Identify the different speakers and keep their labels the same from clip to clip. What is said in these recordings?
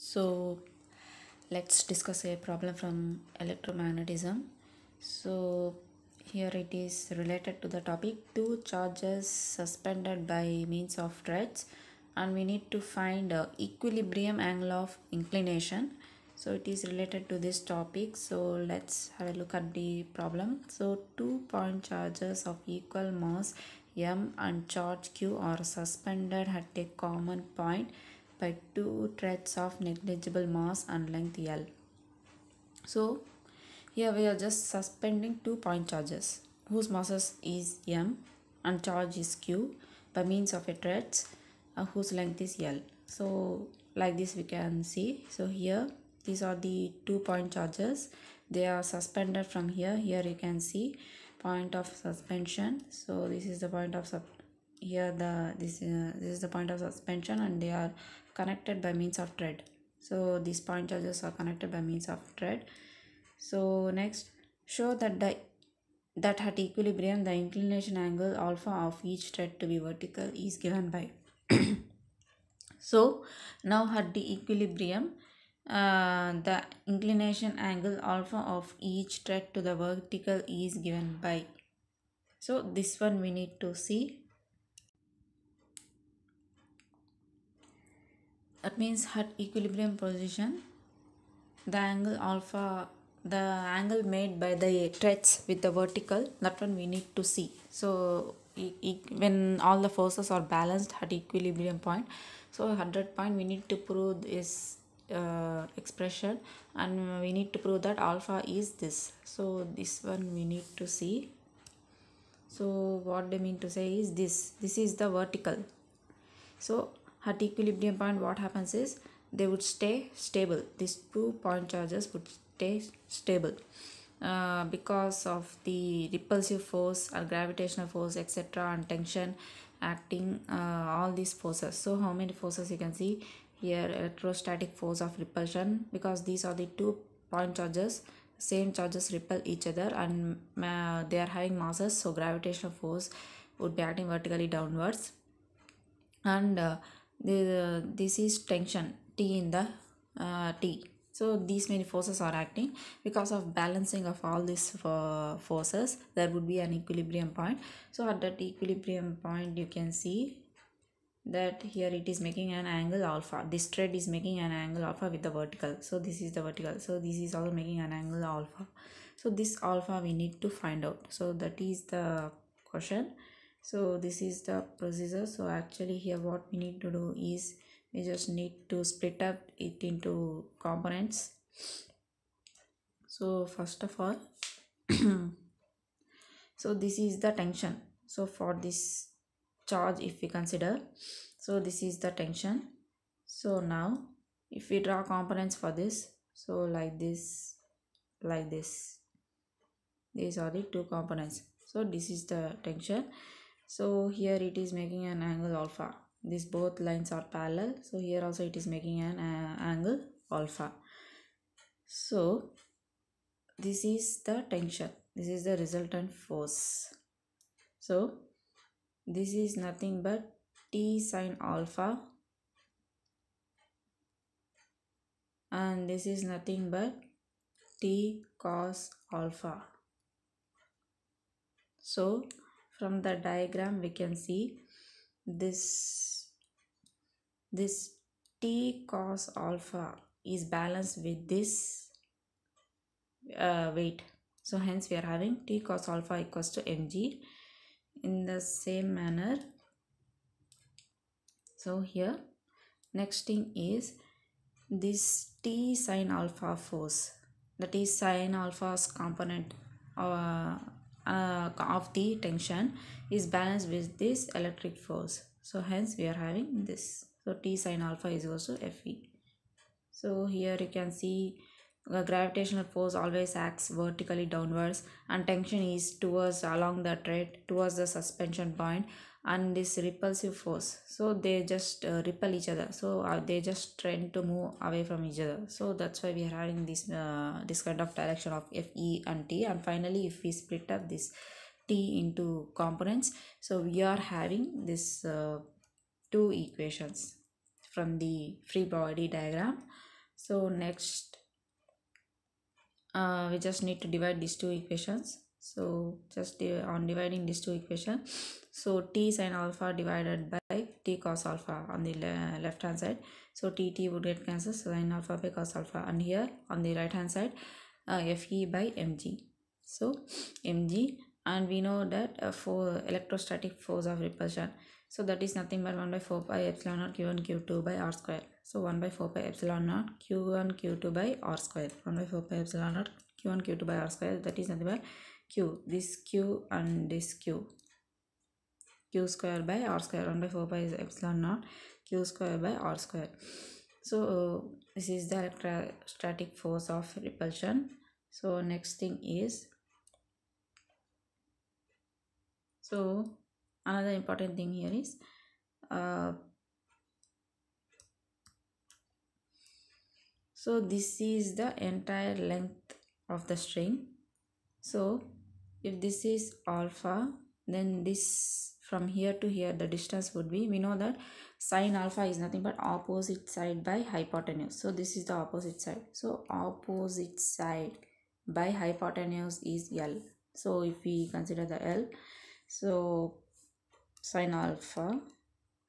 Speaker 1: So let's discuss a problem from electromagnetism. So here it is related to the topic two charges suspended by means of threads, and we need to find equilibrium angle of inclination. So it is related to this topic. So let's have a look at the problem. So 2 point charges of equal mass m and charge q are suspended at a common point by two threads of negligible mass and length L. So here we are just suspending 2 point charges whose masses is m and charge is q by means of a threads whose length is L. So like this we can see. So here these are the 2 point charges. They are suspended from here. Here you can see point of suspension. So this is the point of this is the point of suspension, and they are connected by means of thread. So these point charges are connected by means of thread. So next, show that at equilibrium the inclination angle alpha of each thread to be vertical is given by. So now at the equilibrium, the inclination angle alpha of each thread to the vertical is given by. So this one we need to see. That means at equilibrium position, the angle made by the threads with the vertical, that one we need to see. So when all the forces are balanced at equilibrium point, so at that point we need to prove this expression, and we need to prove that alpha is this. So this one we need to see. So what they mean to say is this is the vertical. So at equilibrium point what happens is they would stay stable. These 2 point charges would stay stable because of the repulsive force or gravitational force, etc., and tension acting, all these forces. So how many forces you can see here? Electrostatic force of repulsion, because these are the 2 point charges, same charges repel each other, and they are having masses, so gravitational force would be acting vertically downwards. And this is tension T in the T. So these many forces are acting. Because of balancing of all these forces, there would be an equilibrium point. So at that equilibrium point you can see that here it is making an angle alpha. This thread is making an angle alpha with the vertical. So this is the vertical. So this is also making an angle alpha. So this alpha we need to find out. So that is the question. So this is the procedure. So actually here what we need to do is we just need to split up it into components. So first of all, so this is the tension. So for this charge, if we consider, so this is the tension. So now if we draw components for this, so like this, these are the 2 components. So this is the tension. So here it is making an angle alpha. These both lines are parallel, so here also it is making an angle alpha. So this is the tension, this is the resultant force. So this is nothing but T sine alpha, and this is nothing but T cos alpha. So from the diagram we can see this T cos alpha is balanced with this weight. So hence we are having T cos alpha equals to mg. In the same manner, so here next thing is this T sine alpha force, that is sine alpha's component of the tension is balanced with this electric force. So hence we are having this. So T sine alpha is also Fe. So here you can see the gravitational force always acts vertically downwards, and tension is towards along the thread towards the suspension point, and this repulsive force, so they just repel each other. So they just tend to move away from each other. So that's why we are having this kind of direction of Fe and T. And finally if we split up this T into components, so we are having this 2 equations from the free body diagram. So next, we just need to divide these two equations. So just on dividing these two equations, so t sin alpha divided by t cos alpha on the left hand side, so t would get cancelled, so sin alpha by cos alpha, and here on the right hand side, fe by mg. So mg, and we know that for electrostatic force of repulsion, so that is nothing but 1 by 4 pi epsilon naught q1 q2 by r square. So 1 by 4 pi epsilon naught q1 q2 by r square, 1 by 4 pi epsilon naught q1 q2 by r square, that is nothing but q, this q and this q square by r square, 1 by 4 pi is epsilon naught q square by r square. So this is the electrostatic force of repulsion. So next thing is, so another important thing here is so this is the entire length of the string. So if this is alpha, then this from here to here the distance would be, we know that sine alpha is nothing but opposite side by hypotenuse. So this is the opposite side. So opposite side by hypotenuse is L. So if we consider the L, so sine alpha,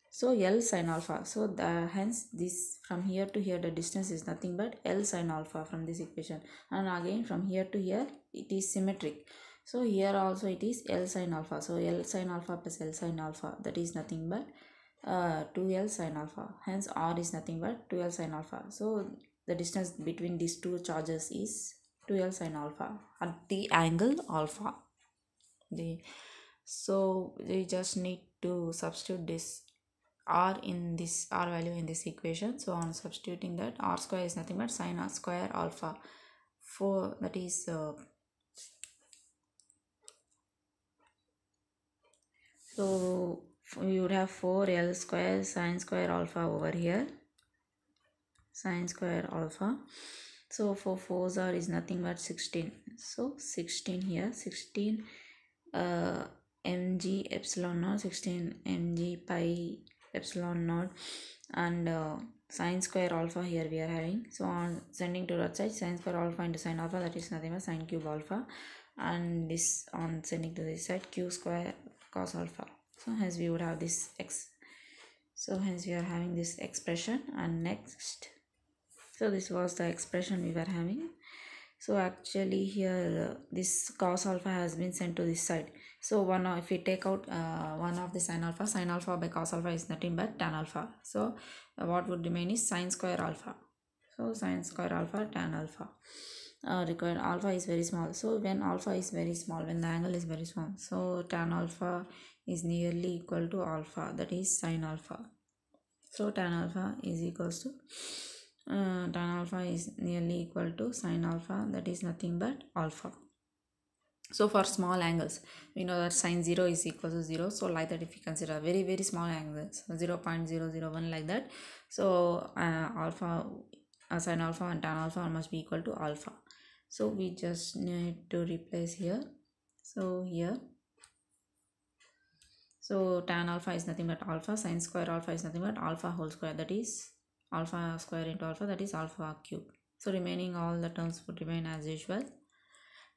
Speaker 1: so L sin alpha, so hence this from here to here the distance is nothing but L sin alpha from this equation, and again from here to here it is symmetric, so here also it is L sin alpha, so L sin alpha plus L sin alpha, that is nothing but 2L sin alpha, hence R is nothing but 2L sin alpha. So the distance between these two charges is 2L sin alpha at the angle alpha. So we just need to substitute this r in this r value in this equation. So on substituting that, r square is nothing but sin r square alpha, 4, that is so we would have 4L square sin square alpha over here, sin square alpha. So for 4's r is nothing but 16, so 16 here, 16 mg epsilon naught, 16 mg pi epsilon naught, and sin square alpha here we are having. So on sending to that side, sin square alpha into sin alpha, that is nothing but sin cube alpha, and this on sending to this side, q square cos alpha. So hence we would have this x, so hence we are having this expression. And next, so this was the expression we were having. So actually here this cos alpha has been sent to this side. So if we take out one of the sin alpha by cos alpha is nothing but tan alpha. So what would remain is sin square alpha. So sin square alpha tan alpha. Required alpha is very small. So when alpha is very small, when the angle is very small, so tan alpha is nearly equal to alpha, that is sin alpha. So tan alpha is equals to tan alpha is nearly equal to sin alpha, that is nothing but alpha. So for small angles, we know that sin 0 is equal to 0. So like that, if you consider very very small angles, 0.001 like that, so alpha sin alpha and tan alpha must be equal to alpha. So we just need to replace here. So here, so tan alpha is nothing but alpha, sin square alpha is nothing but alpha whole square, that is alpha square into alpha, that is alpha cube. So remaining all the terms would remain as usual.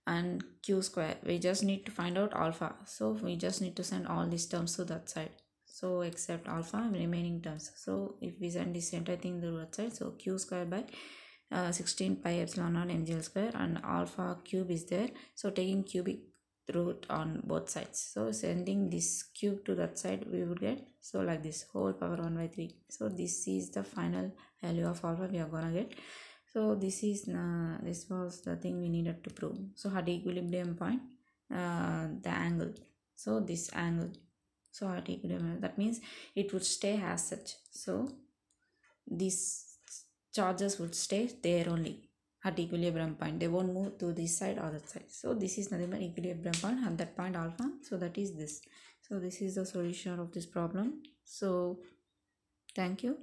Speaker 1: And q square, we just need to find out alpha, so we just need to send all these terms to that side, so except alpha remaining terms. So if we send this entire thing to that side, so q square by 16 pi epsilon naught mgl square, and alpha cube is there, so taking cubic root on both sides, so sending this cube to that side, we would get, so like this, whole power 1 by 3. So this is the final value of alpha we are gonna get. So this is this was the thing we needed to prove. So at equilibrium point, the angle, so this angle, so at equilibrium, that means it would stay as such, so these charges would stay there only at equilibrium point, they won't move to this side or that side. So this is nothing but equilibrium point at that point alpha, so that is this. So this is the solution of this problem. So thank you.